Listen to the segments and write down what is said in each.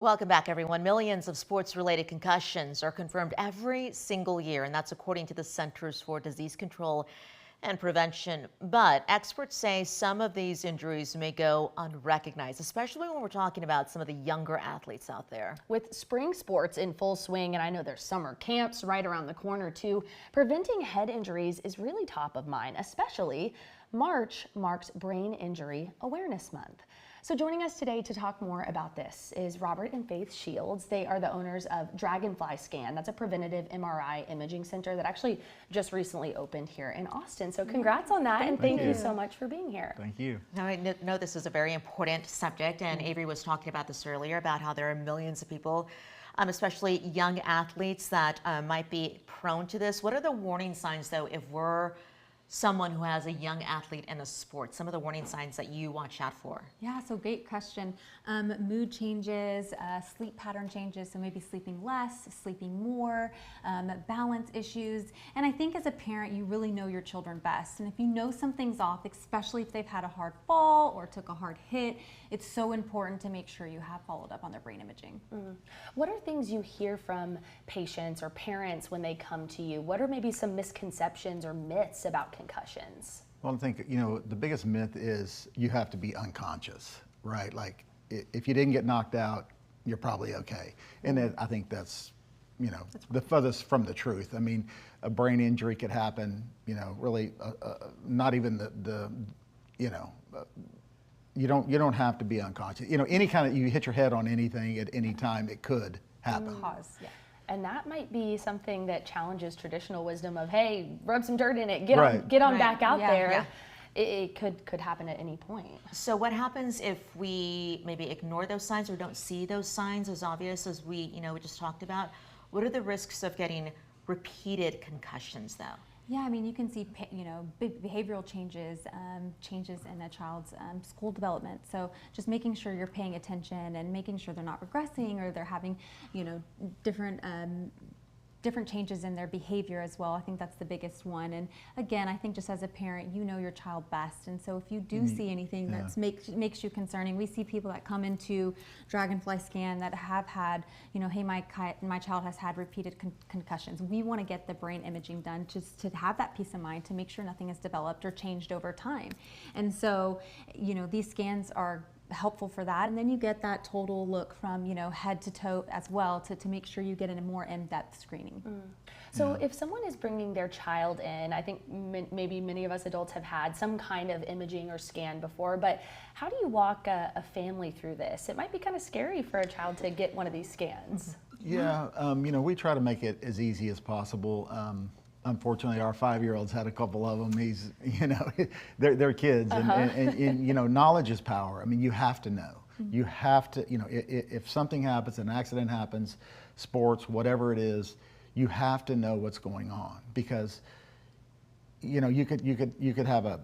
Welcome back, everyone. Millions of sports-related concussions are confirmed every single year, and that's according to the Centers for Disease Control and Prevention. But experts say some of these injuries may go unrecognized, especially when we're talking about some of the younger athletes out there. With spring sports in full swing, and I know there's summer camps right around the corner too, preventing head injuries is really top of mind, especially March marks Brain Injury Awareness Month. So joining us today to talk more about this is Robert and Faith Shields. They are the owners of Dragonfly Scan. That's a preventative MRI imaging center that actually just recently opened here in Austin. So congrats on that, and thank you so much for being here. Thank you. Now, I know this is a very important subject, and Avery was talking about this earlier, about how there are millions of people, especially young athletes, that might be prone to this. What are the warning signs, though, if we're someone who has a young athlete in a sport? Some of the warning signs that you watch out for? Yeah, so great question. Mood changes, sleep pattern changes, so maybe sleeping less, sleeping more, balance issues. And I think as a parent, you really know your children best. And if you know something's off, especially if they've had a hard fall or took a hard hit, it's so important to make sure you have followed up on their brain imaging. What are things you hear from patients or parents when they come to you? What are maybe some misconceptions or myths about concussions? Well, I think, the biggest myth is you have to be unconscious, right? Like, if you didn't get knocked out, you're probably okay. And I think that's the furthest from the truth. I mean, a brain injury could happen, really, not even you don't have to be unconscious. Any kind of, you hit your head on anything at any time, it could happen. Yeah. And that might be something that challenges traditional wisdom of, hey, rub some dirt in it, get on back out there. Yeah. It could happen at any point. So what happens if we maybe ignore those signs or don't see those signs as obvious as we just talked about? What are the risks of getting repeated concussions, though? Yeah, I mean, you can see, big behavioral changes, changes in a child's school development. So just making sure you're paying attention and making sure they're not regressing or they're having, different changes in their behavior as well. I think that's the biggest one. And again, I think just as a parent, you know your child best. And so if you do see anything that makes you concerning, we see people that come into Dragonfly Scan that have had, hey, my child has had repeated concussions. We want to get the brain imaging done just to have that peace of mind, to make sure nothing has developed or changed over time. And so, these scans are helpful for that, and then you get that total look from head to toe as well to make sure you get in a more in-depth screening. So if someone is bringing their child in, I think maybe many of us adults have had some kind of imaging or scan before, but how do you walk a family through this? It might be kind of scary for a child to get one of these scans. Yeah, we try to make it as easy as possible. Unfortunately, our 5-year-old's had a couple of them. He's, they're kids, and knowledge is power. I mean, you have to know. You have to, if something happens, an accident happens, sports, whatever it is, you have to know what's going on, because, you could have a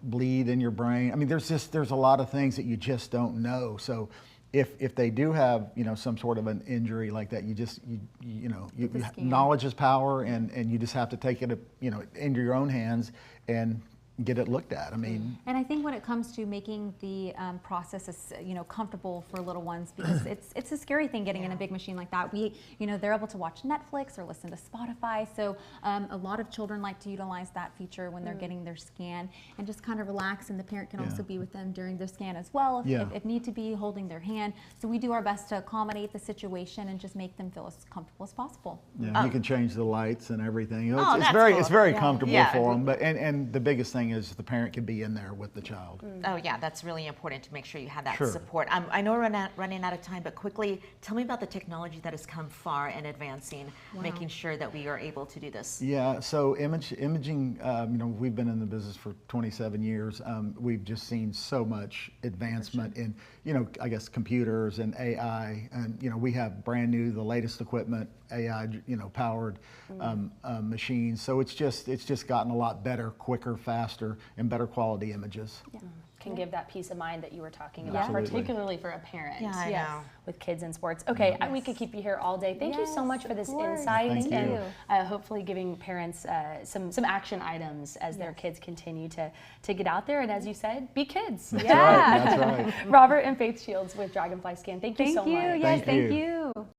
bleed in your brain. I mean, there's a lot of things that you just don't know. So if they do have some sort of an injury like that, knowledge is power, and you just have to take it into your own hands and get it looked at. I mean, and I think when it comes to making the process as comfortable for little ones, because it's a scary thing getting in a big machine like that. They're able to watch Netflix or listen to Spotify. So a lot of children like to utilize that feature when they're getting their scan and just kind of relax. And the parent can also be with them during their scan as well, if need to be, holding their hand. So we do our best to accommodate the situation and just make them feel as comfortable as possible. Yeah, you can change the lights and everything. It's very comfortable for them. But and the biggest thing is the parent can be in there with the child. Oh yeah, that's really important to make sure you have that support. I know we're running out of time, but quickly, tell me about the technology that has come far in advancing, making sure that we are able to do this. Yeah, so imaging, we've been in the business for 27 years. We've just seen so much advancement in, I guess, computers and AI, and we have brand new, the latest equipment, AI, powered machines. So it's just gotten a lot better, quicker, faster, and better quality images. Yeah. can give that peace of mind that you were talking about, Absolutely. particularly for a parent. Yeah, I know. With kids in sports. Okay, we could keep you here all day. Thank you so Yes, much for of this course. insight Thank and you. hopefully giving parents some action items as their kids continue to get out there and, as you said, be kids. That's right. That's right. Robert and Faith Shields with Dragonfly Scan. Thank you so much. Yes, Thank thank you. you.